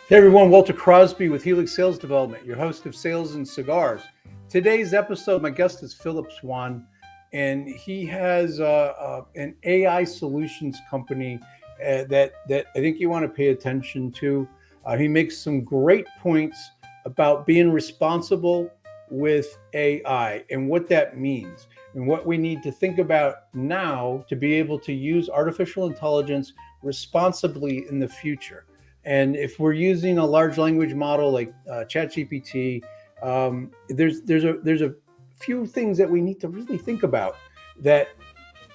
Hey everyone, Walter Crosby with Helix Sales Development, your host of Sales and Cigars. Today's episode, my guest is Phillip Swan, and he has an AI solutions company that I think you want to pay attention to. He makes some great points about being responsible with AI and what that means, and what we need to think about now to be able to use artificial intelligence responsibly in the future. And if we're using a large language model like ChatGPT, there's a few things that we need to really think about that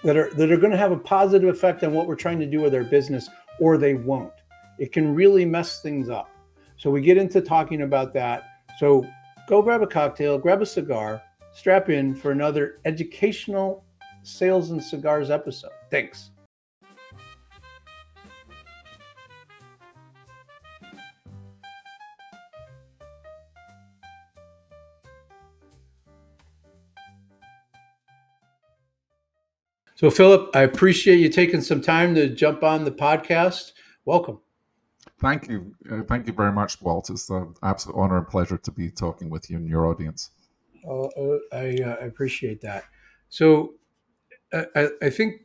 that are going to have a positive effect on what we're trying to do with our business, or they won't. It can really mess things up. So we get into talking about that. So go grab a cocktail, grab a cigar, strap in for another educational Sales and Cigars episode. Thanks. So, Phillip, I appreciate you taking some time to jump on the podcast. Welcome. Thank you. Thank you very much, Walt. It's an absolute honor and pleasure to be talking with you and your audience. I appreciate that. So, I think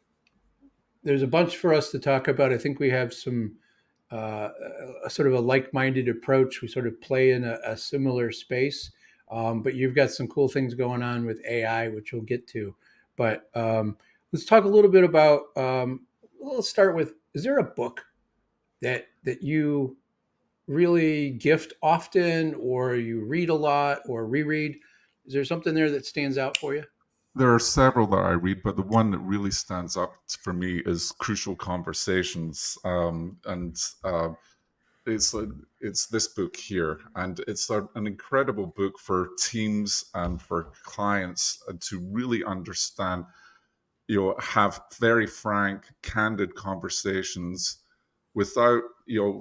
there's a bunch for us to talk about. I think we have some a sort of a like-minded approach. We sort of play in a similar space, but you've got some cool things going on with AI, which we'll get to. But let's talk a little bit about. Let's start with: is there a book that you really gift often, or you read a lot, or reread? Is there something there that stands out for you? There are several that I read, but the one that really stands up for me is Crucial Conversations, and it's it's this book here, and it's an incredible book for teams and for clients to really understand, have very frank, candid conversations without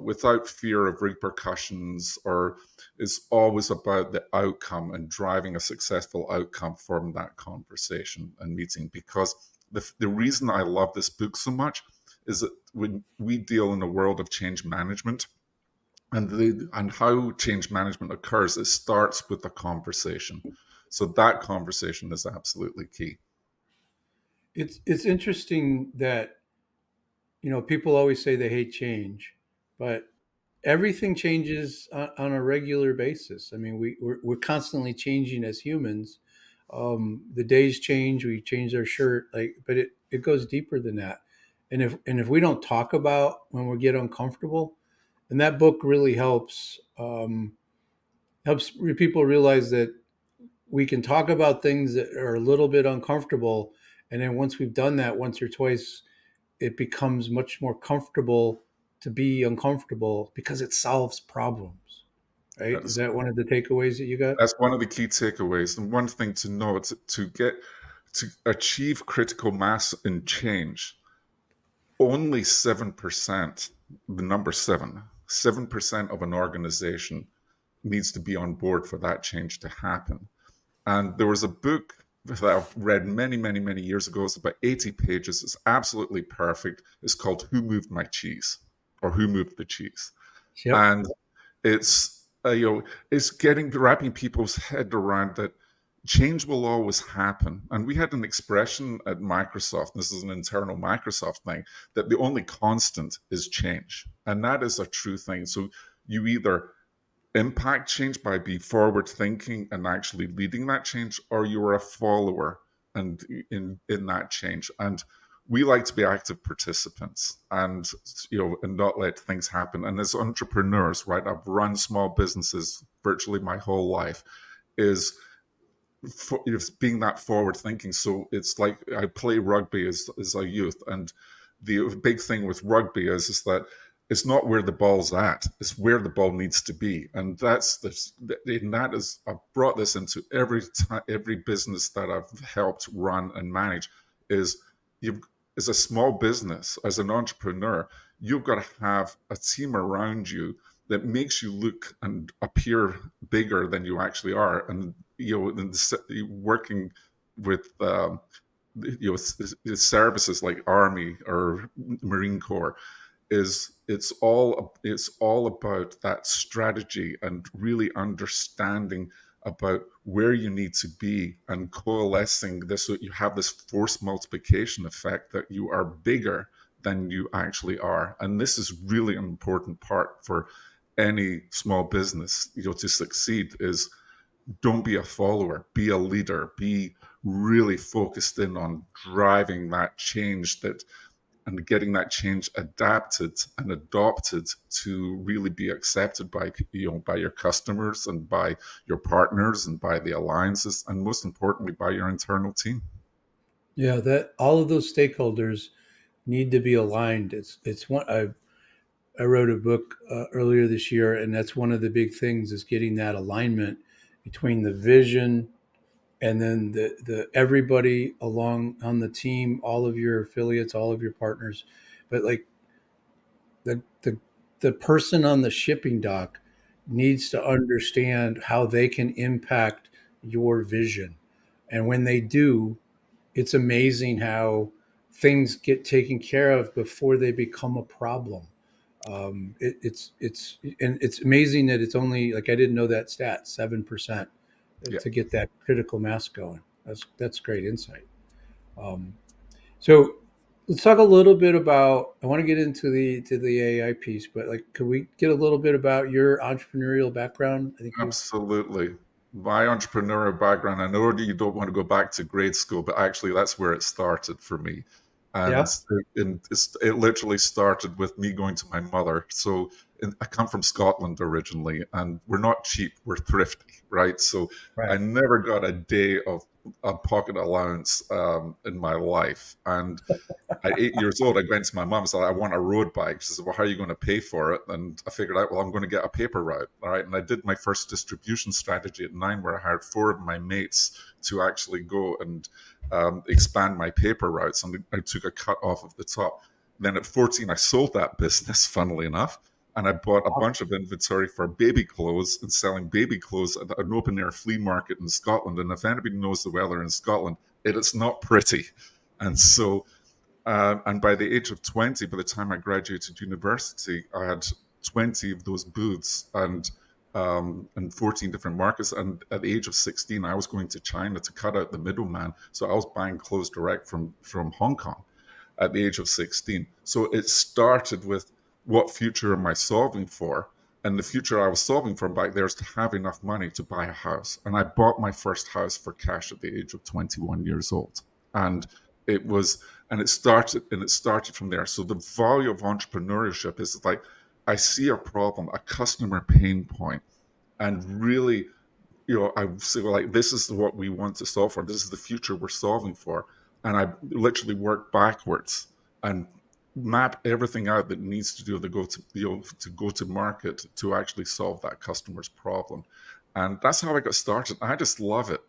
without fear of repercussions, or it's always about the outcome and driving a successful outcome from that conversation and meeting. Because the reason I love this book so much is that when we deal in a world of change management, and how change management occurs, it starts with a conversation. So that conversation is absolutely key. It's interesting that people always say they hate change, but everything changes on a regular basis. I mean, we're constantly changing as humans. The days change, we change our shirt, but it goes deeper than that. And if we don't talk about when we get uncomfortable, and that book really helps people realize that we can talk about things that are a little bit uncomfortable, and then once we've done that once or twice, it becomes much more comfortable to be uncomfortable because it solves problems. Right? Is That's that one of the takeaways that you got? That's one of the key takeaways. And one thing to know, to achieve critical mass in change, only 7%, the number 7% of an organization needs to be on board for that change to happen. And there was a book that I've read many, many, many years ago. It's about 80 pages. It's absolutely perfect. It's called Who Moved My Cheese, or Who Moved the Cheese. Yep. And it's it's getting wrapping people's head around that change will always happen. And we had an expression at Microsoft, this is an internal Microsoft thing, that the only constant is change. And that is a true thing. So you either impact change by being forward thinking and actually leading that change, or you're a follower and in that change. And we like to be active participants, and and not let things happen. And as entrepreneurs, right, I've run small businesses virtually my whole life, is being that forward thinking. So it's like I play rugby as a youth, and the big thing with rugby is that it's not where the ball's at, it's where the ball needs to be. And I've brought this into every business that I've helped run and manage. Is you've As a small business, as an entrepreneur, you've got to have a team around you that makes you look and appear bigger than you actually are. And working with services like Army or Marine Corps, is it's all about that strategy and really understanding about where you need to be and coalescing this so you have this force multiplication effect that you are bigger than you actually are. And this is really an important part for any small business, to succeed, is don't be a follower, be a leader, be really focused in on driving that change, that and getting that change adapted and adopted to really be accepted by by your customers and by your partners and by the alliances, and most importantly by your internal team. Yeah, that all of those stakeholders need to be aligned. It's one I wrote a book earlier this year, and that's one of the big things is getting that alignment between the vision and then the everybody along on the team, all of your affiliates, all of your partners, but like the the the person on the shipping dock needs to understand how they can impact your vision, and when they do, it's amazing how things get taken care of before they become a problem. It's amazing that it's only like I didn't know that stat 7% Yeah, to get that critical mass going. That's great insight. Um, so let's talk a little bit about. I want to get into the AI piece, but like, could we get a little bit about your entrepreneurial background? I think you. absolutely. My entrepreneurial background, I know you don't want to go back to grade school, but actually that's where it started for me. And Yeah. it literally started with me going to my mother. So I come from Scotland originally, and we're not cheap, we're thrifty, right? So I Right. never got a day of a pocket allowance in my life. And at 8 years old, I went to my mum and said, I want a road bike. She said, well, how are you going to pay for it? And I figured out, well, I'm going to get a paper route. All right. And I did my first distribution strategy at 9, where I hired 4 of my mates to actually go and expand my paper routes. And I took a cut off of the top. Then at 14, I sold that business, funnily enough. And I bought a bunch of inventory for baby clothes and selling baby clothes at an open air flea market in Scotland. And if anybody knows the weather in Scotland, it is not pretty. And so and by the age of 20, by the time I graduated university, I had 20 of those booths and 14 different markets. And at the age of 16, I was going to China to cut out the middleman. So I was buying clothes direct from Hong Kong at the age of 16. So it started with, what future am I solving for? And the future I was solving for back there is to have enough money to buy a house. And I bought my first house for cash at the age of 21 years old. And it was it started from there. So the value of entrepreneurship is like, I see a problem, a customer pain point, and really, I say, well, like, this is what we want to solve for. This is the future we're solving for. And I literally work backwards and map everything out that needs to do to go to to go to market to actually solve that customer's problem. And that's how I got started. I just love it.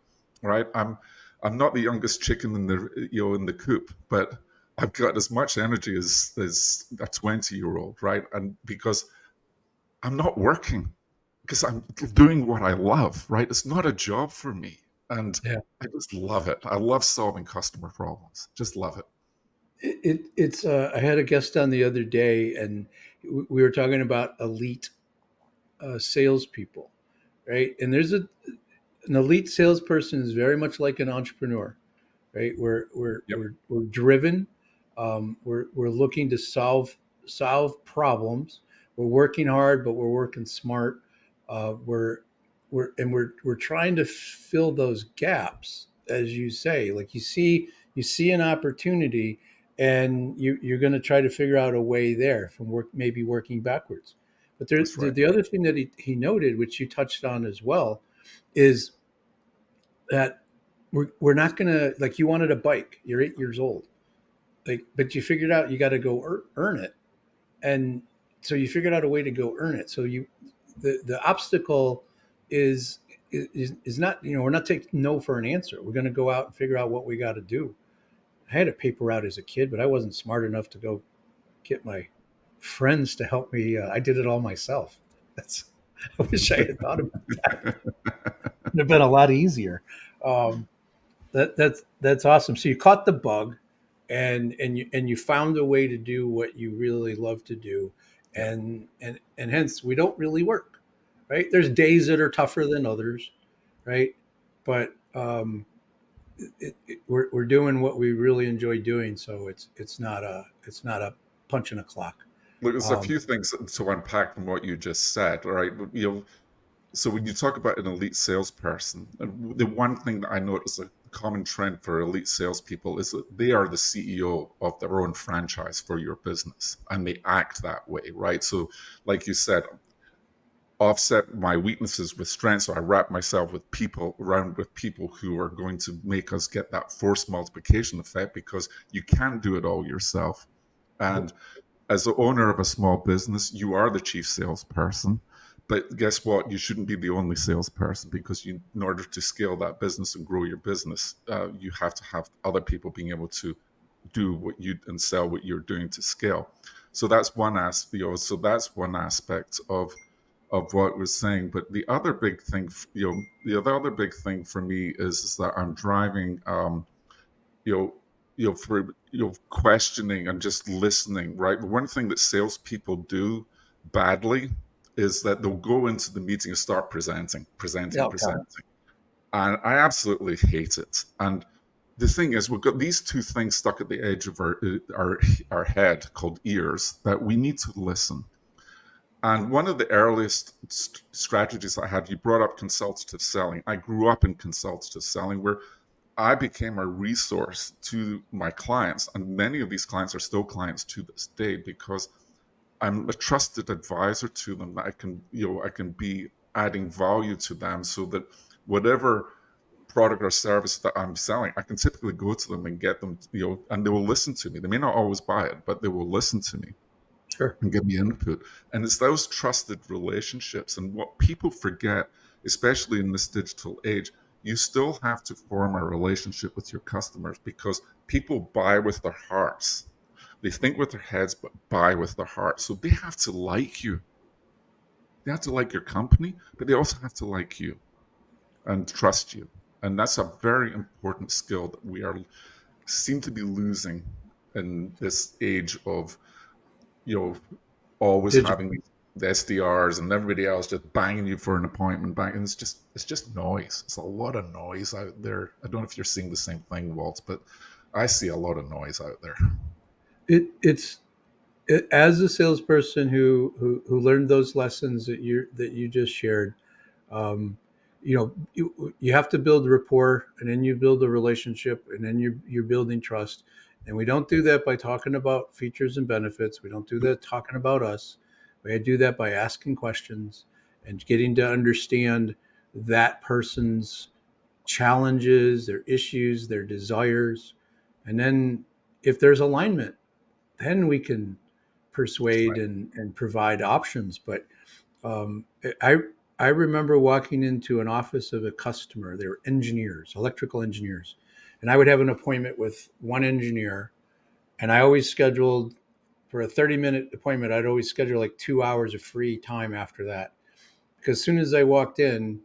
Right. I'm not the youngest chicken in the in the coop, but I've got as much energy as a 20-year-old, right? And because I'm not working, because I'm doing what I love, right? It's not a job for me. And Yeah. I just love it. I love solving customer problems. Just love it. It's I had a guest on the other day, and we were talking about elite salespeople, right? And there's an elite salesperson is very much like an entrepreneur, right? Yep. We're driven. We're looking to solve problems. We're working hard, but we're working smart. We're trying to fill those gaps, as you say. Like you see an opportunity, and you're going to try to figure out a way there from maybe working backwards. But That's right. the other thing that he noted, which you touched on as well, is that we're not gonna like you wanted a bike. You're 8 years old, like, but you figured out you got to go earn it, and so you figured out a way to go earn it. So the obstacle is is not, we're not taking no for an answer. We're going to go out and figure out what we got to do. I had a paper route as a kid, but I wasn't smart enough to go get my friends to help me. I did it all myself. That's I wish I had thought about that. It'd have been a lot easier. Um, that's awesome. So you caught the bug. and you found a way to do what you really love to do, Yeah. and hence we don't really work, right? There's days that are tougher than others, right? But we're doing what we really enjoy doing, so it's not a punch in a clock. Look, there's a Um, few things to unpack from what you just said, all right? So when you talk about an elite salesperson, the one thing that I notice a common trend for elite salespeople is that they are the CEO of their own franchise for your business, and they act that way, right? So, like you said, offset my weaknesses with strengths. So I wrap myself with people around with people who are going to make us get that force multiplication effect, because you can't do it all yourself. And as the owner of a small business, you are the chief salesperson. But guess what? You shouldn't be the only salesperson, because in order to scale that business and grow your business, you have to have other people being able to do what you and sell what you're doing to scale. So that's one aspect. So that's one aspect of what we're saying. But the other big thing, the other big thing for me is that I'm driving, you know, for questioning and just listening. Right, but one thing that salespeople do badly is that they'll go into the meeting and start yeah, presenting, and I absolutely hate it. And the thing is, we've got these two things stuck at the edge of our head called ears, that we need to listen. And one of the earliest strategies I had, you brought up consultative selling. I grew up in consultative selling, where I became a resource to my clients. And many of these clients are still clients to this day, because I'm a trusted advisor to them. I can be adding value to them, so that whatever product or service that I'm selling, I can typically go to them and get them, and they will listen to me. They may not always buy it, but they will listen to me sure. and give me input. And it's those trusted relationships. And what people forget, especially in this digital age, you still have to form a relationship with your customers, because people buy with their hearts. They think with their heads, but buy with their hearts. So they have to like you. They have to like your company, but they also have to like you and trust you. And that's a very important skill that we are seem to be losing in this age of, you know, always Digital. having the SDRs and everybody else just banging you for an appointment, and it's just noise. It's a lot of noise out there. I don't know if you're seeing the same thing, Walt, but I see a lot of noise out there. As a salesperson who learned those lessons that you just shared. um, you have to build rapport, and then you build a relationship, and then you're building trust. And we don't do that by talking about features and benefits. We don't do that talking about us. We do that by asking questions and getting to understand that person's challenges, their issues, their desires. And then if there's alignment, then we can persuade Right. and provide options. But um, I I remember walking into an office of a customer. They were engineers, electrical engineers, and I would have an appointment with one engineer, and I always scheduled for a 30-minute appointment. I'd always schedule like 2 hours of free time after that, because as soon as I walked in,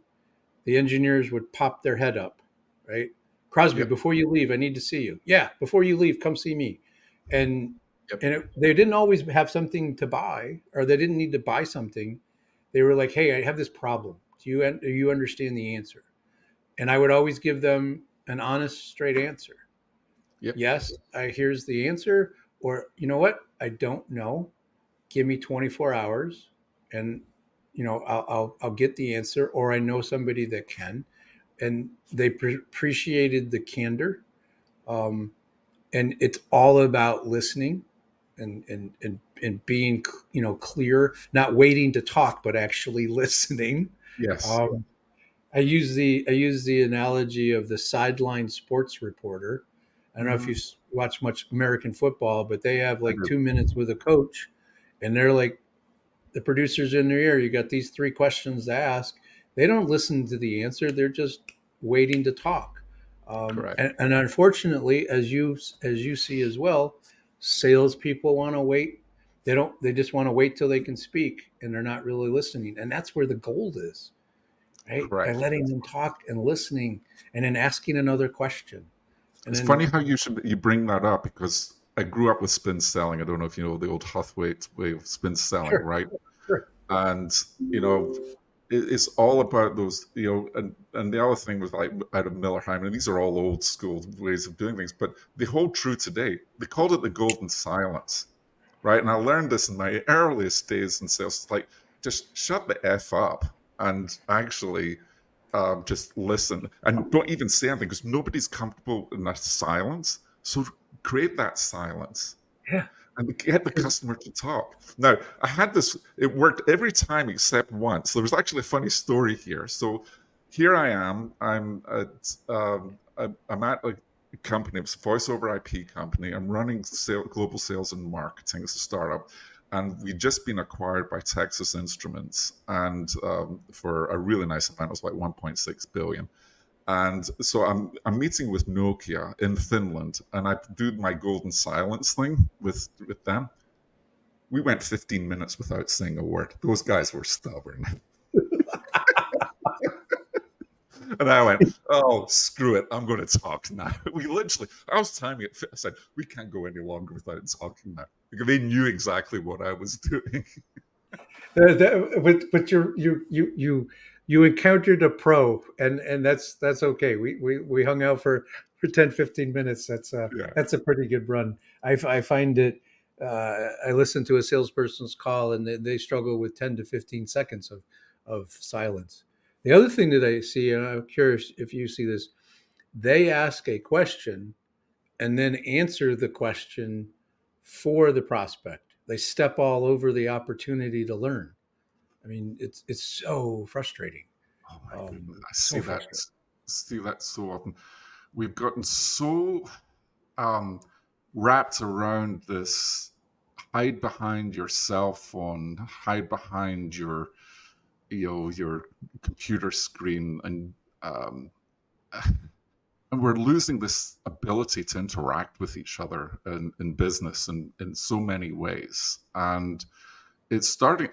the engineers would pop their head up, right? Crosby, Yep. before you leave, I need to see you. Yeah, before you leave, come see me. And Yep. they didn't always have something to buy, or they didn't need to buy something. They were like, "Hey, I have this problem. Do you understand the answer?" And I would always give them an honest, straight answer. Yep. Yes, here's the answer, or you know what? I don't know. Give me 24 hours, and I'll get the answer, or I know somebody that can. And they appreciated the candor. Um, and it's all about listening and being clear, not waiting to talk, but actually listening. Yes. um, I use the analogy of the sideline sports reporter. I don't know if Hmm. you watch much American football, but they have I like do. 2 minutes with a coach, and they're like, the producers in their ear, you got these three questions to ask. They don't listen to the answer. They're just waiting to talk. Correct. And unfortunately, as you see as well, salespeople want to wait. They don't. They just want to wait till they can speak, and they're not really listening. And that's where the gold is, right? By Correct. letting them talk and listening, and then asking another question. And It's then funny how you bring that up because I grew up with spin selling. I don't know if you know the old Huthwaite way of spin selling, sure, right? sure. And you know, it's all about those, and the other thing was like out of Millerheim, and these are all old school ways of doing things, but they hold true today. They called it the golden silence, right? And I learned this in my earliest days in sales. It's like, just shut the F up and actually just listen and don't even say anything because nobody's comfortable in that silence. So create that silence Yeah. and get the 'Cause- customer to talk. Now, I had this, it worked every time except once. There was actually a funny story here. So here I am. I'm at a company, it's a voice over IP company. I'm running global sales and marketing as a startup. And we'd just been acquired by Texas Instruments, and for a really nice amount, it was like 1.6 billion. And so I'm meeting with Nokia in Finland, and I do my golden silence thing with them. We went 15 minutes without saying a word. Those guys were stubborn. And I went, oh, screw it. I'm going to talk now. I was timing it. I said, we can't go any longer without talking now. Because they knew exactly what I was doing. but you encountered a pro, and that's okay. We hung out for 10-15 minutes. Yeah. That's a pretty good run. I find it. I listen to a salesperson's call, and they struggle with 10 to 15 seconds of silence. The other thing that I see, and I'm curious if you see this, they ask a question and then answer the question for the prospect. They step all over the opportunity to learn. I mean, it's so frustrating. Oh my goodness. I So frustrating. see that so often. We've gotten so um, wrapped around this hide behind your cell phone, hide behind your computer screen, um, and we're losing this ability to interact with each other in business and in so many ways. And it's starting,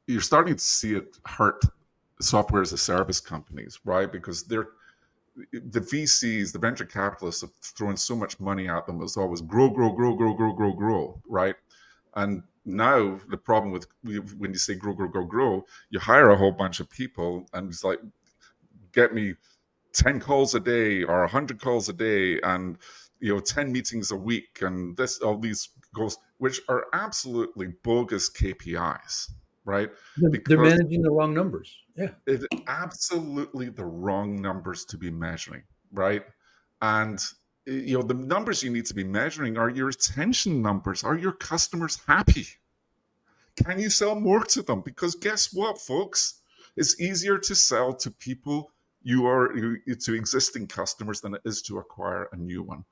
you're starting to see it hurt software as a service companies, right? Because the VCs, the venture capitalists, have thrown so much money at them. It's always grow, grow, grow, grow, grow, grow, grow, right? And now the problem with when you say grow, grow, grow, grow, you hire a whole bunch of people, and it's like, get me 10 calls a day or 100 calls a day, and 10 meetings a week, and this all these goals, which are absolutely bogus KPIs, right? They're Because managing the wrong numbers. Yeah. it's absolutely the wrong numbers to be measuring, right? And the numbers you need to be measuring are your retention numbers. Are your customers happy? Can you sell more to them? Because guess what, folks? It's easier to sell to people to existing customers than it is to acquire a new one.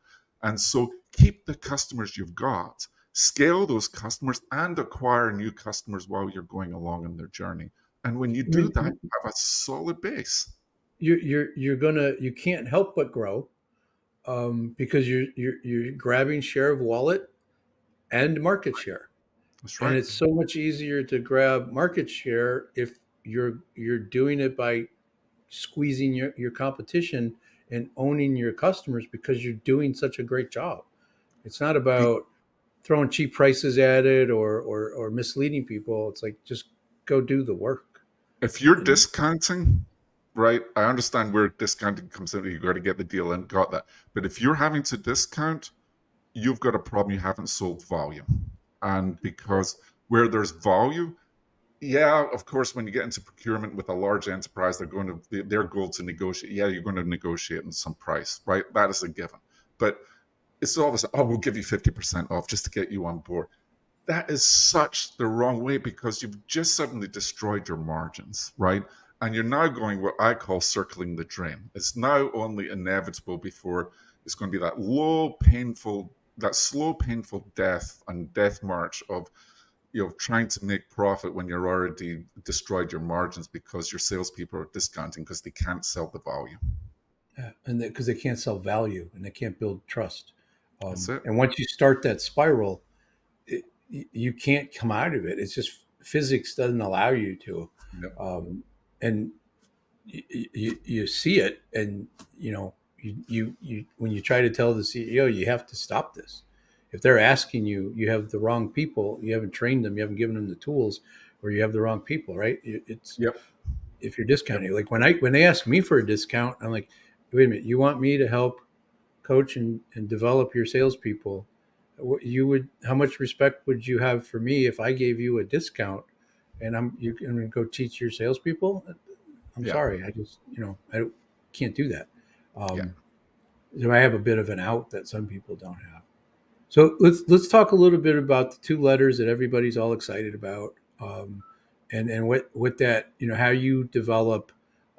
And so keep the customers you've got, scale those customers, and acquire new customers while you're going along in their journey. And when you I do mean, that, you have a solid base. you can't help but grow, because you're grabbing share of wallet and market share. That's And right. it's so much easier to grab market share if you're doing it by squeezing your competition and owning your customers because you're doing such a great job. It's not The, about throwing cheap prices at it or misleading people. It's like just go do the work. if you're And discounting, right, I understand where discounting comes in. You got to get the deal in, got that. But if you're having to discount, you've got a problem. You haven't sold value. And because where there's value, yeah, of course, when you get into procurement with a large enterprise, their goal to negotiate. Yeah, you're going to negotiate in some price, right? That is a given. But it's always, oh, we'll give you 50% off just to get you on board. That is such the wrong way because you've just suddenly destroyed your margins, right? And you're now going what I call circling the drain. It's now only inevitable before it's going to be that slow, painful death and death march of trying to make profit when you're already destroyed your margins because your salespeople are discounting because they can't sell the value. yeah, and because they can't sell value and they can't build trust. That's it. And once you start that spiral, you can't come out of it. It's just physics doesn't allow you to. Yep. And you see it, and You when you try to tell the CEO, you have to stop this. If they're asking you, you have the wrong people. You haven't trained them. You haven't given them the tools, or you have the wrong people. Right? It's Yep. if you're Yep. discounting. Like when they ask me for a discount, I'm like, wait a minute, you want me to help coach and develop your salespeople? You would how much respect would you have for me if I gave you a discount and I'm going to go teach your salespeople? I'm Yeah. sorry, I just I can't do that. Yeah. Um, so I have a bit of an out that some people don't have. So let's talk a little bit about the two letters that everybody's all excited about, and what that how you develop,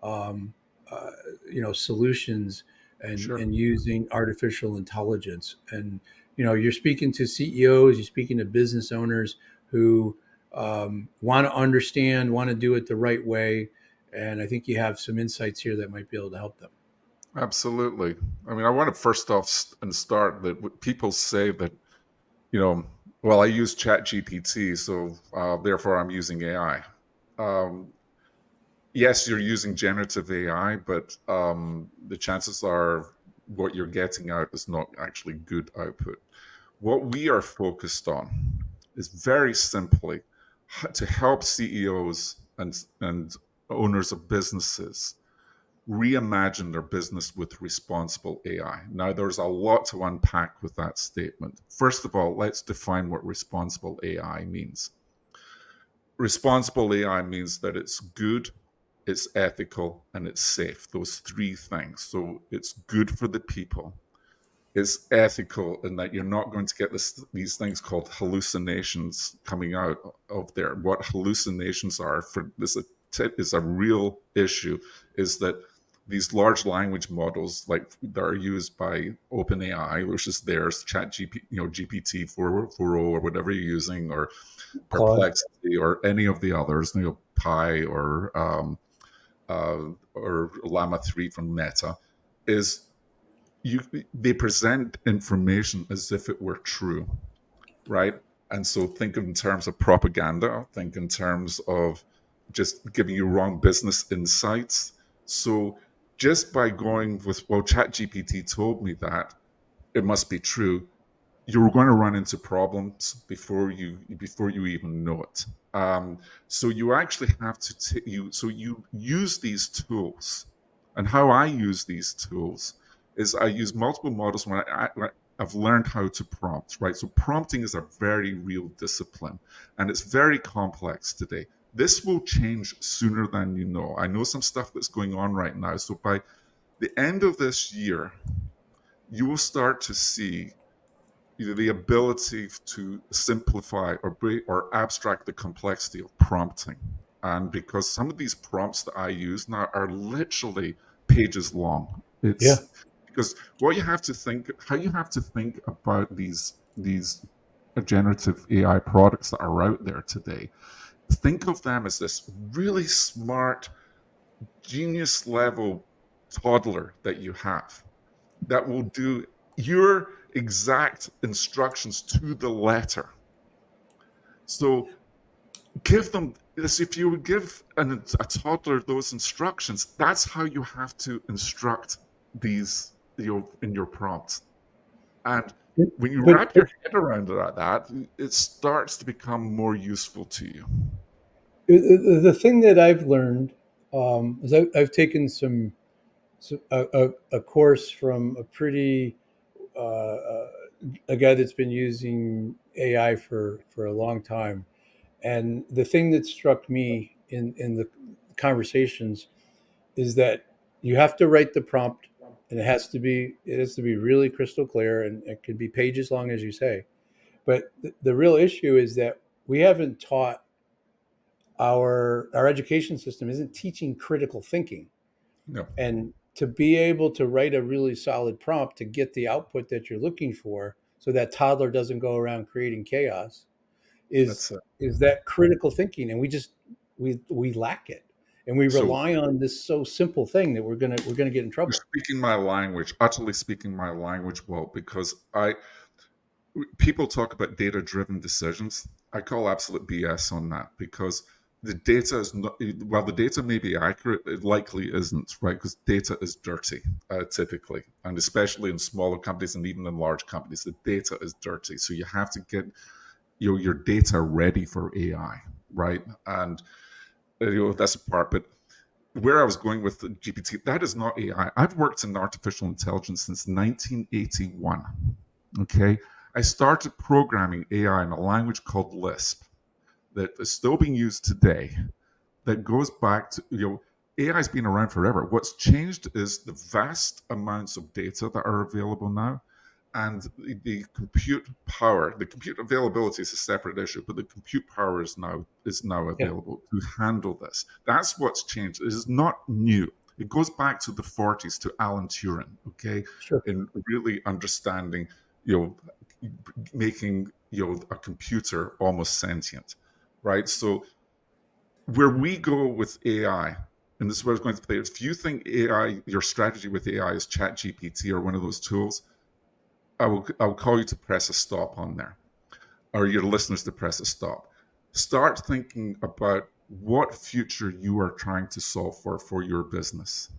um, uh, solutions Sure. and using artificial intelligence. And you're speaking to CEOs, you're speaking to business owners who want to understand, want to do it the right way, and I think you have some insights here that might be able to help them. Absolutely. I mean, I want to first off and start that people say that, you know, well, I use Chat GPT, so therefore I'm using AI. Um, yes, you're using generative AI, but the chances are what you're getting out is not actually good output. What we are focused on is very simply to help CEOs and owners of businesses reimagine their business with responsible AI. Now, there's a lot to unpack with that statement. First of all, let's define what responsible AI means. Responsible AI means that it's good, it's ethical, and it's safe. Those three things. So it's good for the people. It's ethical in that you're not going to get these things called hallucinations coming out of there. What hallucinations are for this is a real issue. Is that these large language models like that are used by OpenAI, which is theirs, Chat GP, GPT 4.0 or whatever you're using, or Claude. Perplexity or any of the others, Pi or Llama 3 from Meta, is you they present information as if it were true, right? And so think in terms of propaganda, think in terms of just giving you wrong business insights. So just by going with, well, ChatGPT told me that it must be true, you're going to run into problems before you even know it. So you actually have to so you use these tools, and how I use these tools is I use multiple models when I've learned how to prompt, right? So prompting is a very real discipline, and it's very complex today. This will change sooner than you know. I know some stuff that's going on right now. So by the end of this year, you will start to see the ability to simplify or abstract the complexity of prompting. And because some of these prompts that I use now are literally pages long, Yeah. it's because what you have to think, how you have to think about these generative AI products that are out there today. Think of them as this really smart, genius level toddler that you have that will do your exact instructions to the letter. So give them this. If you would give a toddler those instructions, that's how you have to instruct these in your prompts. And when you But wrap your head around that, it starts to become more useful to you. the thing that I've learned is I've taken a course from a pretty a guy that's been using AI for a long time, and the thing that struck me in the conversations is that you have to write the prompt, and it has to be really crystal clear, and it can be pages long, as you say. But the real issue is that we haven't taught our education system isn't teaching critical thinking, No, and to be able to write a really solid prompt to get the output that you're looking for so that toddler doesn't go around creating chaos is that's it. is that critical thinking, and we lack it, and we So rely on this so simple thing that we're gonna get in you're trouble. speaking my language, utterly speaking my language well, because people talk about data driven decisions. I call absolute BS on that because the data is not, well, the data may be accurate, it likely isn't, right? Because data is dirty, typically, and especially in smaller companies and even in large companies, the data is dirty. So you have to get your data ready for AI, right? And that's a part. But where I was going with the GPT, that is not AI. I've worked in artificial intelligence since 1981. Okay, I started programming AI in a language called Lisp that is still being used today. That goes back to AI has been around forever. What's changed is the vast amounts of data that are available now, and the compute power. The compute availability is a separate issue, but the compute power is now Yeah, available to handle this. That's what's changed. It is not new. It goes back to the 40s to Alan Turing, okay, sure. in really understanding, you know, making a computer almost sentient, right? So where we go with AI, and this is where I was going to play. If you think AI, your strategy with AI is Chat GPT or one of those tools, I'll call you to press a stop on there, or your listeners to press a stop. Start thinking about what future you are trying to solve for your business,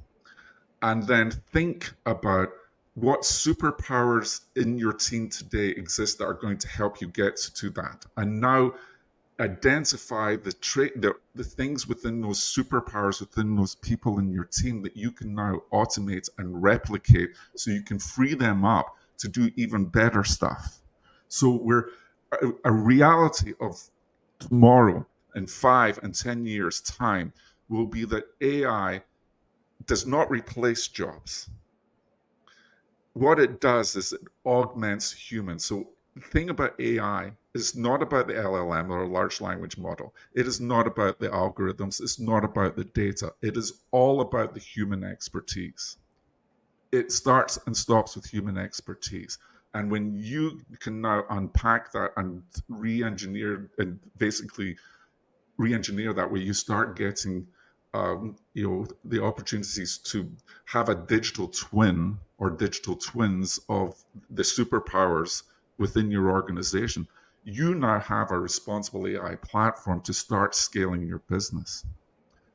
and then think about what superpowers in your team today exist that are going to help you get to that. And now identify the things within those superpowers within those people in your team that you can now automate and replicate so you can free them up to do even better stuff. So we're a reality of tomorrow in 5 and 10 years time will be that AI does not replace jobs. What it does is it augments humans. So the thing about AI is not about the LLM or a large language model. It is not about the algorithms. It's not about the data. It is all about the human expertise. It starts and stops with human expertise. And when you can now unpack that and re-engineer and basically re-engineer that, where you start getting the opportunities to have a digital twin or digital twins of the superpowers within your organization, you now have a responsible AI platform to start scaling your business.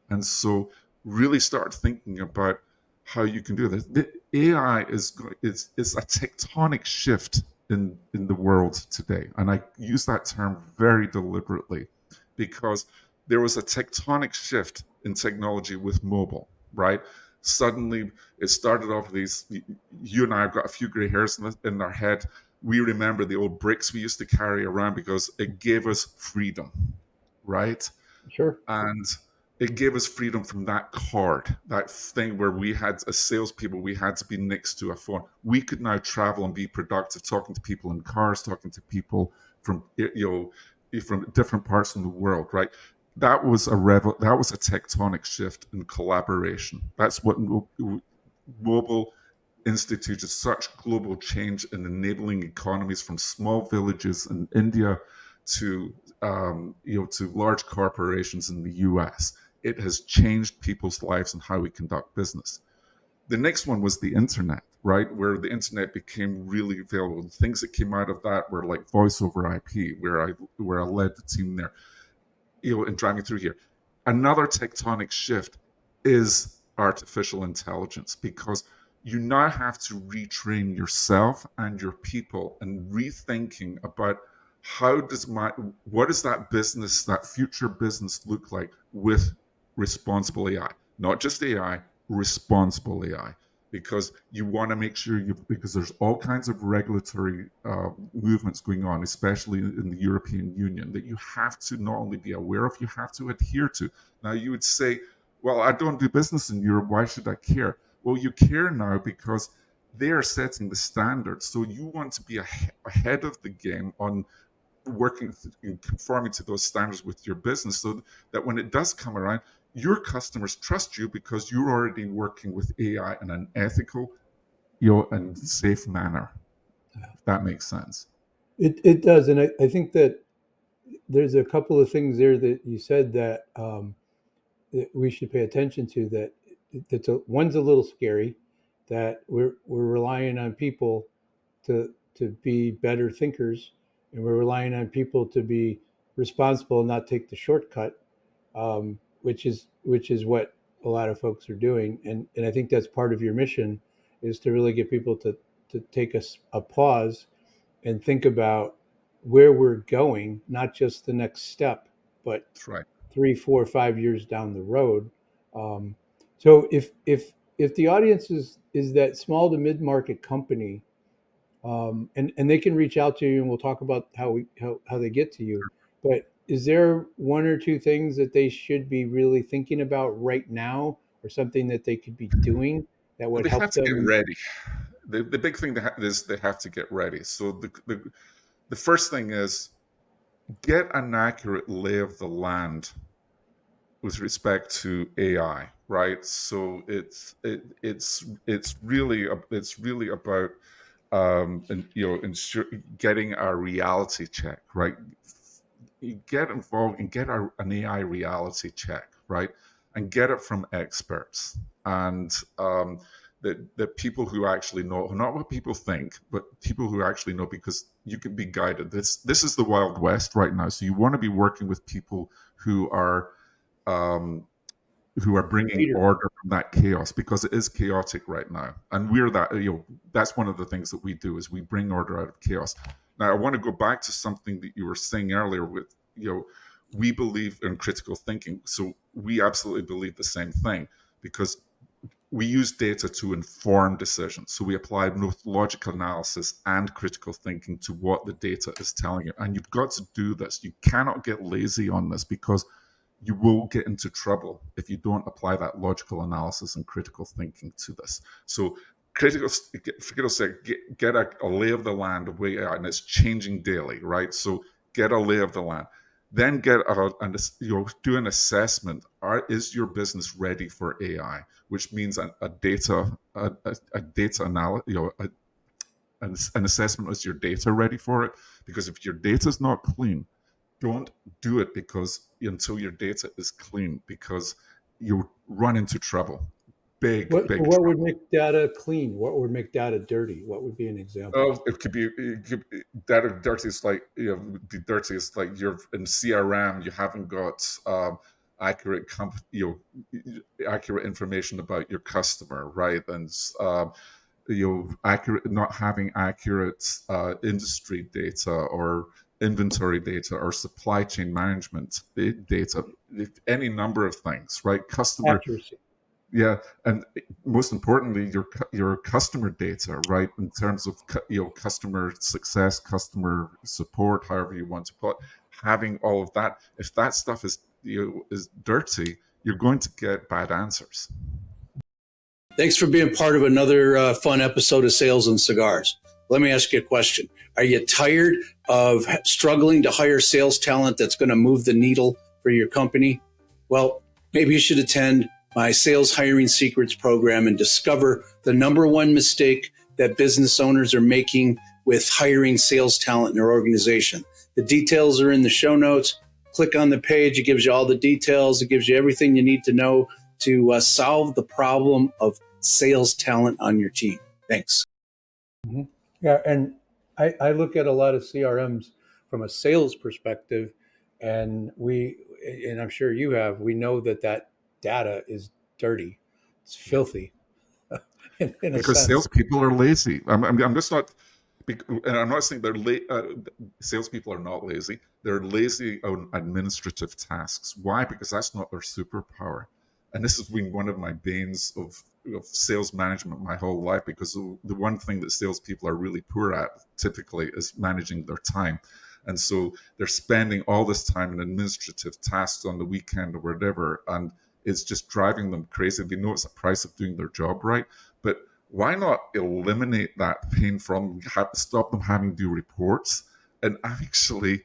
And so really start thinking about how you can do this. The AI is a tectonic shift in the world today. And I use that term very deliberately because there was a tectonic shift in technology with mobile, right? Suddenly it started off with these, you and I have got a few gray hairs in our head. We remember the old bricks we used to carry around because it gave us freedom, right? Sure. And it gave us freedom from that card, that thing where we had, as salespeople, we had to be next to a phone. We could now travel and be productive, talking to people in cars, talking to people from from different parts of the world, right? That was that was a tectonic shift in collaboration. That's what mobile instituted such global change in enabling economies from small villages in India to to large corporations in the US. It has changed people's lives and how we conduct business. The next one was the internet, right? Where the internet became really available. The things that came out of that were like voice over IP, where I led the team there, and driving through here. Another tectonic shift is artificial intelligence, because you now have to retrain yourself and your people and rethinking about what does that business, that future business look like with responsible AI, not just AI, responsible AI, because you want to make sure because there's all kinds of regulatory movements going on, especially in the European Union, that you have to not only be aware of, you have to adhere to. Now you would say, well, I don't do business in Europe, why should I care? Well, you care now because they are setting the standards. So you want to be ahead of the game on working and conforming to those standards with your business, so that when it does come around, your customers trust you because you're already working with AI in an ethical, and safe manner. If that makes sense. It does, and I think that there's a couple of things there that you said that we should pay attention to. One's a little scary, that we're relying on people to be better thinkers, and we're relying on people to be responsible and not take the shortcut. which is what a lot of folks are doing, and I think that's part of your mission, is to really get people to take a pause and think about where we're going, not just the next step, but That's right. 3, 4, 5 years down the road. Um, so if the audience is that small to mid market company, and they can reach out to you, and we'll talk about how they get to you. But is there one or two things that they should be really thinking about right now, or something that they could be doing that Well, would they have help to get them? ready. The big thing is they have to get ready. So the first thing is get an accurate lay of the land with respect to AI, right? So it's really about and getting our reality check, right? You get involved and get an AI reality check, right? And get it from experts and the people who actually know, not what people think, but people who actually know, because you can be guided. This is the Wild West right now, so you want to be working with people um, who are bringing Leader. order from that chaos, because it is chaotic right now, and we're that. That's one of the things that we do, is we bring order out of chaos. Now, I want to go back to something that you were saying earlier. With we believe in critical thinking, so we absolutely believe the same thing, because we use data to inform decisions. So we apply both logical analysis and critical thinking to what the data is telling you. And you've got to do this. You cannot get lazy on this, because you will get into trouble if you don't apply that logical analysis and critical thinking to this. So get a lay of the land of where, and it's changing daily, right? So get a lay of the land. Then do an assessment. Is your business ready for AI? Which means a data analysis, an assessment. Is your data ready for it? Because if your data is not clean, don't do it until your data is clean, because you run into trouble, big What would trouble. make data clean? What would make data dirty? What would be an example? Oh, data dirty is like, the dirtiest, like you're in CRM, you haven't got accurate accurate information about your customer, right? And accurate, not having accurate industry data or inventory data or supply chain management data, any number of things, right? Customer, Accuracy. yeah, and most importantly, your customer data, right? In terms of customer success, customer support, however you want to put, having all of that. If that stuff is dirty, you're going to get bad answers. Thanks for being part of another fun episode of Sales and Cigars. Let me ask you a question. Are you tired of struggling to hire sales talent that's going to move the needle for your company? Well, maybe you should attend my Sales Hiring Secrets program and discover the number one mistake that business owners are making with hiring sales talent in their organization. The details are in the show notes. Click on the page. It gives you all the details. It gives you everything you need to know to solve the problem of sales talent on your team. Thanks. Mm-hmm. Yeah, and I look at a lot of CRMs from a sales perspective, and I'm sure you have, we know that data is dirty, it's filthy, in a Because sense. salespeople are lazy. I'm just not, and I'm not saying salespeople are not lazy. They're lazy on administrative tasks. Why? Because that's not their superpower. And this has been one of my banes of sales management my whole life, because the one thing that salespeople are really poor at typically is managing their time. And so they're spending all this time in administrative tasks on the weekend or whatever, and it's just driving them crazy. They know it's the price of doing their job right, but why not eliminate that pain from stop them having to do reports, and actually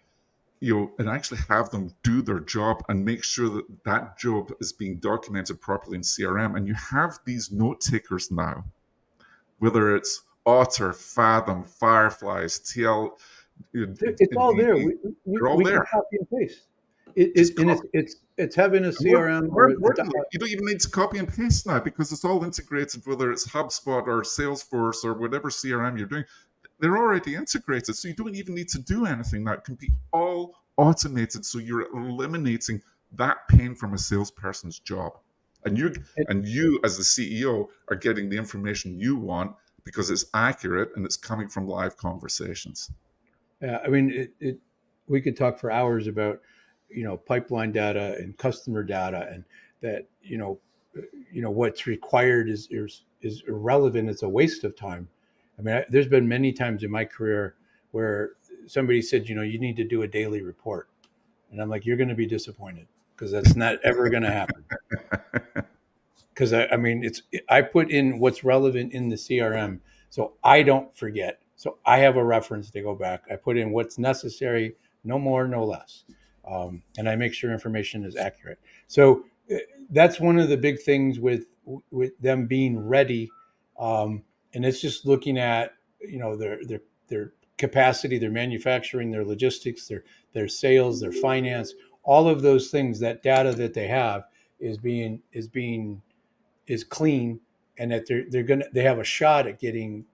have them do their job and make sure that that job is being documented properly in CRM. And you have these note takers now, whether it's Otter, Fathom, Fireflies, TL, It's all there. they're all We can there. copy and paste. Just And copy. it's having a More, CRM more or importantly, you don't even need to copy and paste now, because it's all integrated, whether it's HubSpot or Salesforce or whatever CRM you're doing. They're already integrated, so you don't even need to do anything. That can be all automated, so you're eliminating that pain from a salesperson's job. And you And, and you as the CEO are getting the information you want because it's accurate and it's coming from live conversations. I mean, we could talk for hours about, pipeline data and customer data, and that, what's required is irrelevant. It's a waste of time. I mean, there's been many times in my career where somebody said, you need to do a daily report, and I'm like, you're going to be disappointed because that's not ever going to happen. Because I mean, I put in what's relevant in the CRM, so I don't forget. So I have a reference to go back. I put in what's necessary, no more, no less, and I make sure information is accurate. So that's one of the big things with them being ready, and it's just looking at their capacity, their manufacturing, their logistics, their sales, their finance, all of those things. That data that they have is clean, and that they have a shot at getting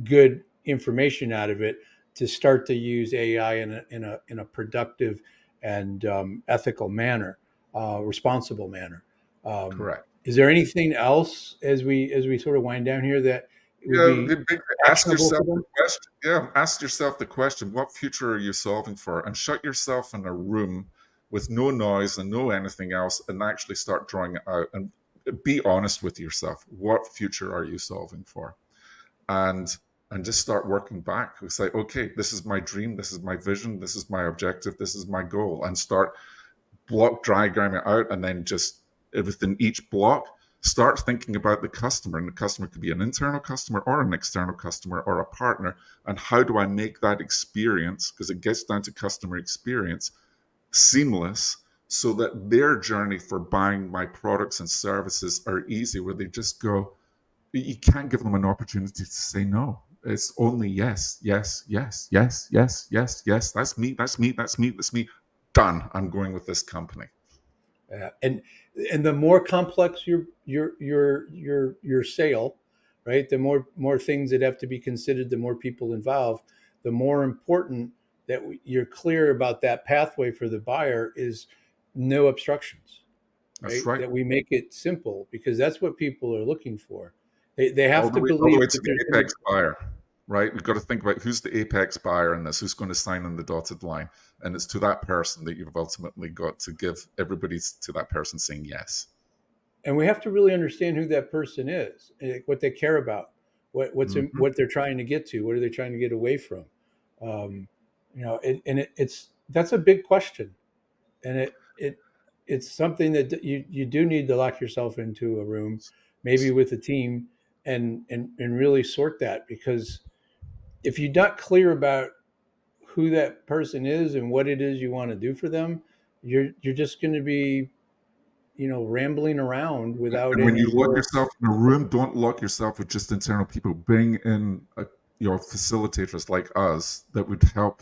good information out of it to start to use AI in a productive and ethical manner, responsible manner. Correct. Is there anything else as we sort of wind down here that would Yeah, be ask actionable for yourself the them? question. Yeah, ask yourself the question: what future are you solving for? And shut yourself in a room with no noise and no anything else, and actually start drawing it out. And be honest with yourself. What future are you solving for? And just start working back. It's like, okay, this is my dream, this is my vision, this is my objective, this is my goal, and start block diagramming it out, and then just within each block start thinking about the customer. And the customer could be an internal customer or an external customer or a partner, and how do I make that experience, because it gets down to customer experience, seamless, so that their journey for buying my products and services are easy, where they just go, you can't give them an opportunity to say no. It's only yes, yes, yes, yes, yes, yes, yes. That's me. That's me. That's me. That's me. Done. I'm going with this company. And the more complex your sale, right? The more things that have to be considered, the more people involved, the more important that you're clear about that pathway for the buyer is no obstructions, That's right? right. That we make it simple, because that's what people are looking for. They All have the to way, all the believe way to that the there's going to. apex buyer, right? We've got to think about who's the apex buyer in this, who's going to sign on the dotted line, and it's to that person that you've ultimately got to give everybody to that person saying yes. And we have to really understand who that person is, what they care about, Hmm. what they're trying to get to, what are they trying to get away from. It's that's a big question, and it's something that you do need to lock yourself into a room, maybe with a team, and really sort that, because if you're not clear about who that person is and what it is you want to do for them, you're just going to be rambling around without And when any you lock real. yourself in a room, don't lock yourself with just internal people. Bring in facilitators like us that would help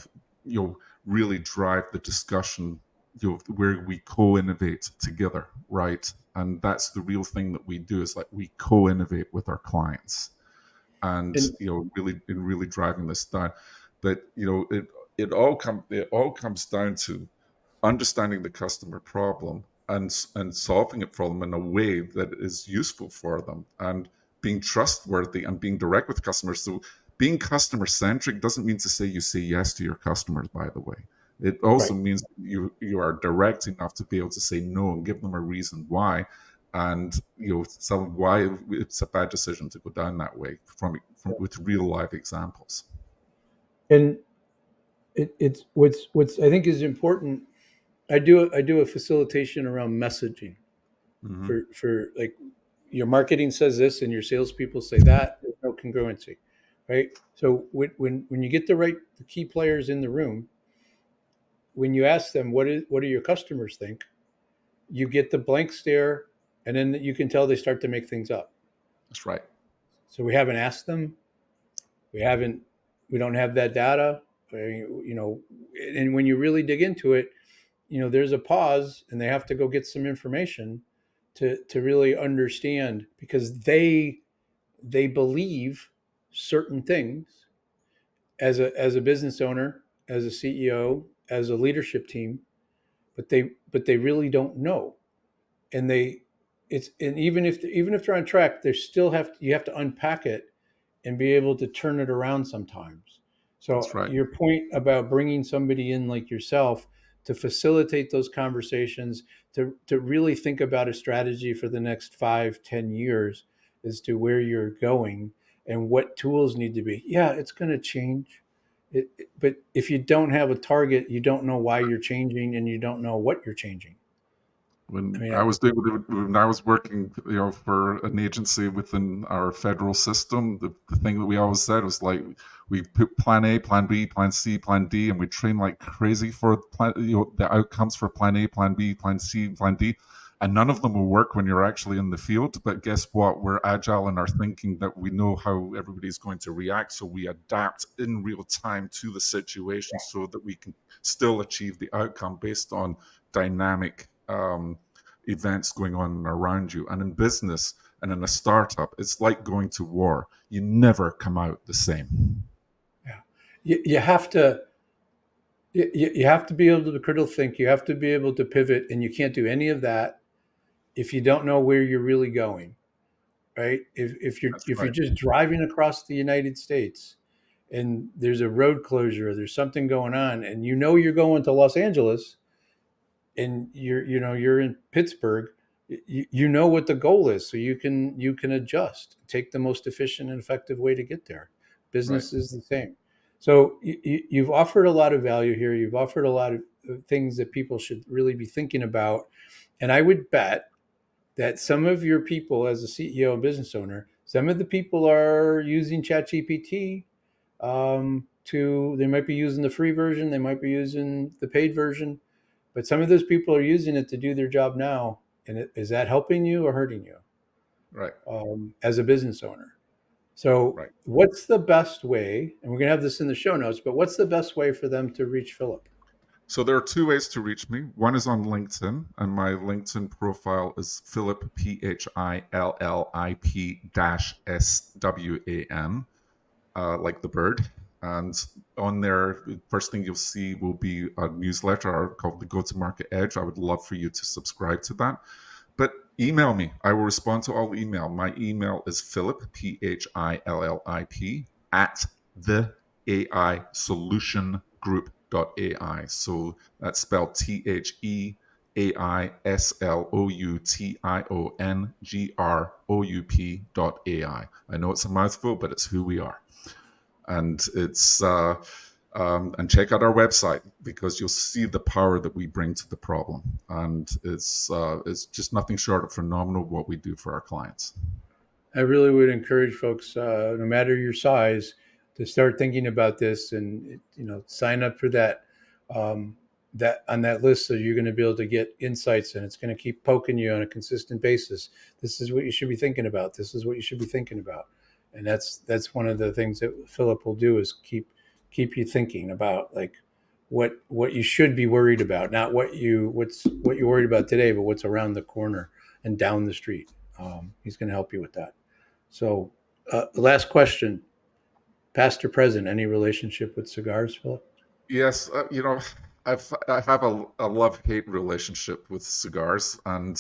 really drive the discussion, where we co-innovate together, right? And that's the real thing that we do, is like we co-innovate with our clients, and And really driving this down. But it all comes down to understanding the customer problem, and solving it for them in a way that is useful for them, and being trustworthy and being direct with customers. So being customer centric doesn't mean to say you say yes to your customers, by the way. It also right. means you are direct enough to be able to say no and give them a reason why, and tell them why it's a bad decision to go down that way, from with real live examples. And it's what's I think is important. I do a facilitation around messaging Hmm. for like, your marketing says this and your salespeople say that. There's no congruency, right? So when you get the key players in the room, when you ask them what do your customers think, you get the blank stare, and then you can tell they start to make things up. That's right. So we haven't asked them. We haven't. We don't have that data. And when you really dig into it, there's a pause, and they have to go get some information to really understand, because they believe certain things as a business owner, as a CEO, as a leadership team. but they really don't know. And even if they're on track, they still you have to unpack it and be able to turn it around sometimes. So That's right. your point about bringing somebody in like yourself to facilitate those conversations, to really think about a strategy for the next 5-10 years as to where you're going and what tools need to be. Yeah, it's going to change. But if you don't have a target, you don't know why you're changing, and you don't know what you're changing. I When mean, I was when I was working, for an agency within our federal system, the thing that we always said was like, we put plan A, plan B, plan C, plan D, and we train like crazy for the outcomes for plan A, plan B, plan C, plan D, and none of them will work when you're actually in the field. But guess what? We're agile in our thinking, that we know how everybody's going to react, so we adapt in real time to the situation so that we can still achieve the outcome based on dynamic events going on around you. And in business and in a startup, it's like going to war. You never come out the same. yeah, you have to. You have to be able to critical think. You have to be able to pivot, and you can't do any of that if you don't know where you're really going. Right? That's If you're right. just driving across the United States and there's a road closure, or there's something going on, and you know you're going to Los Angeles, and you're in Pittsburgh, you know what the goal is, so you can adjust, take the most efficient and effective way to get there. Right. Business is the same. So you've offered a lot of value here. You've offered a lot of things that people should really be thinking about, and I would bet that some of your people, as a CEO and business owner, some of the people are using ChatGPT. They might be using the free version, they might be using the paid version, but some of those people are using it to do their job now. And is that helping you or hurting you, Right. as a business owner? So, Right. what's the best way? And we're going to have this in the show notes, but what's the best way for them to reach Phillip? So there are two ways to reach me. One is on LinkedIn, and my LinkedIn profile is Phillip, Phillip -SWAN, like the bird. And on there, the first thing you'll see will be a newsletter called the Go to Market Edge. I would love for you to subscribe to that. But email me. I will respond to all email. My email is Phillip, PHILLIP, at the AI Solution Group.ai. So that's spelled THEAISLOUTIONGROUP.ai. I know it's a mouthful, but it's who we are. And and check out our website, because you'll see the power that we bring to the problem. And it's just nothing short of phenomenal what we do for our clients. I really would encourage folks, no matter your size, to start thinking about this, and sign up for that on that list, so you're going to be able to get insights, and it's going to keep poking you on a consistent basis. This is what you should be thinking about. This is what you should be thinking about, and that's one of the things that Phillip will do, is keep you thinking about, like, what you should be worried about, not what you're worried about today, but what's around the corner and down the street. He's going to help you with that. So, last question: past or present, any relationship with cigars, Phillip? Yes, I have a love-hate relationship with cigars, and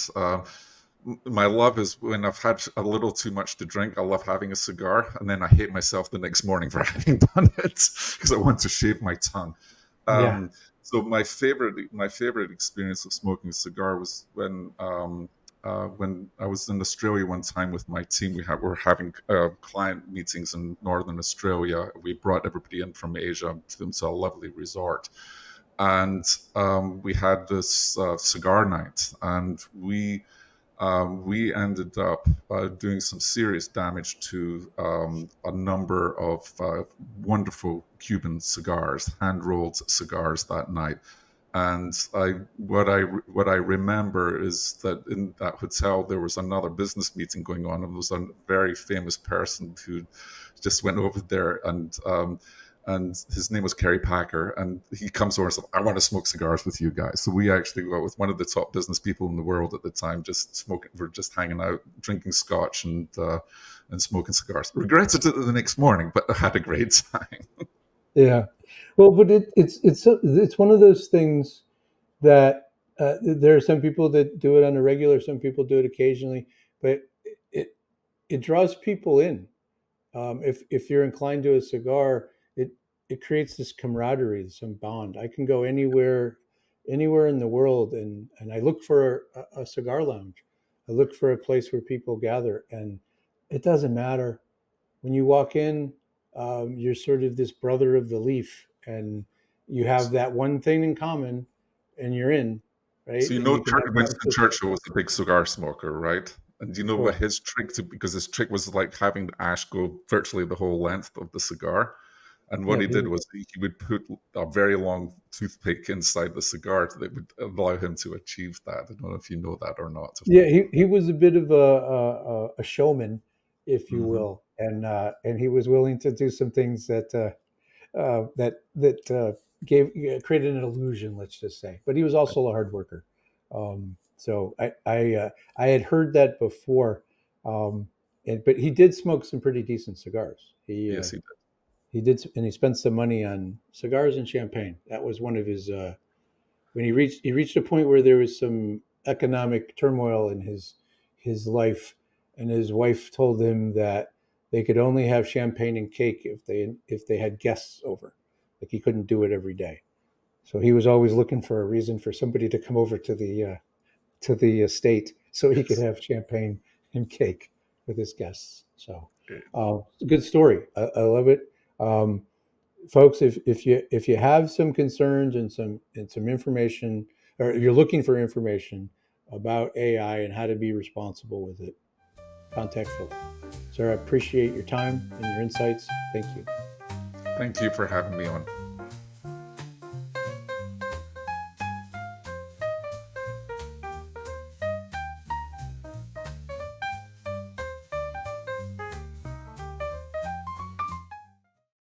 my love is when I've had a little too much to drink. I love having a cigar, and then I hate myself the next morning for having done it, because I want to shave my tongue. Yeah. So my favorite experience of smoking a cigar was when I was in Australia one time with my team. We're having client meetings in Northern Australia. We brought everybody in from Asia to a lovely resort, and we had this cigar night, and we ended up doing some serious damage to a number of wonderful Cuban cigars, hand rolled cigars that night. And what I remember is that in that hotel there was another business meeting going on, and there was a very famous person who just went over there, and his name was Kerry Packer, and he comes over and said, "I want to smoke cigars with you guys." So we actually went with one of the top business people in the world at the time, just smoking. We're just hanging out, drinking scotch, and smoking cigars. Regretted it the next morning, but I had a great time. Yeah. Well, but it's one of those things that There are some people that do it on a regular, some people do it occasionally, but it it draws people in. If you're inclined to a cigar, it it creates this camaraderie, some bond. I can go anywhere in the world, and I look for a cigar lounge. I look for a place where people gather, and it doesn't matter when you walk in. You're sort of this brother of the leaf, and you have that one thing in common, and you're in, right? So you And know, you can have Winston conversation. Churchill was a big cigar smoker, right? And do you know what Correct. his trick to, because his trick was like having the ash go virtually the whole length of the cigar. And what Yeah, he did was he would put a very long toothpick inside the cigar that would allow him to achieve that. I don't know if you know that or not. yeah, he was a bit of a showman, if you Hmm. will, and he was willing to do some things that gave created an illusion, let's just say. But he was also a hard worker. So I had heard that before, but he did smoke some pretty decent cigars. Yes, he did. He did, and he spent some money on cigars and champagne. That was one of his. When he reached a point where there was some economic turmoil in his life, and his wife told him that they could only have champagne and cake if they had guests over. Like he couldn't do it every day. So he was always looking for a reason for somebody to come over to the estate so he could Yes. have champagne and cake with his guests. So Okay. it's a good story. I love it. Um, Folks, if you have some concerns and some information, or you're looking for information about AI and how to be responsible with it, contact Philip. Sir, I appreciate your time and your insights. Thank you. Thank you for having me on.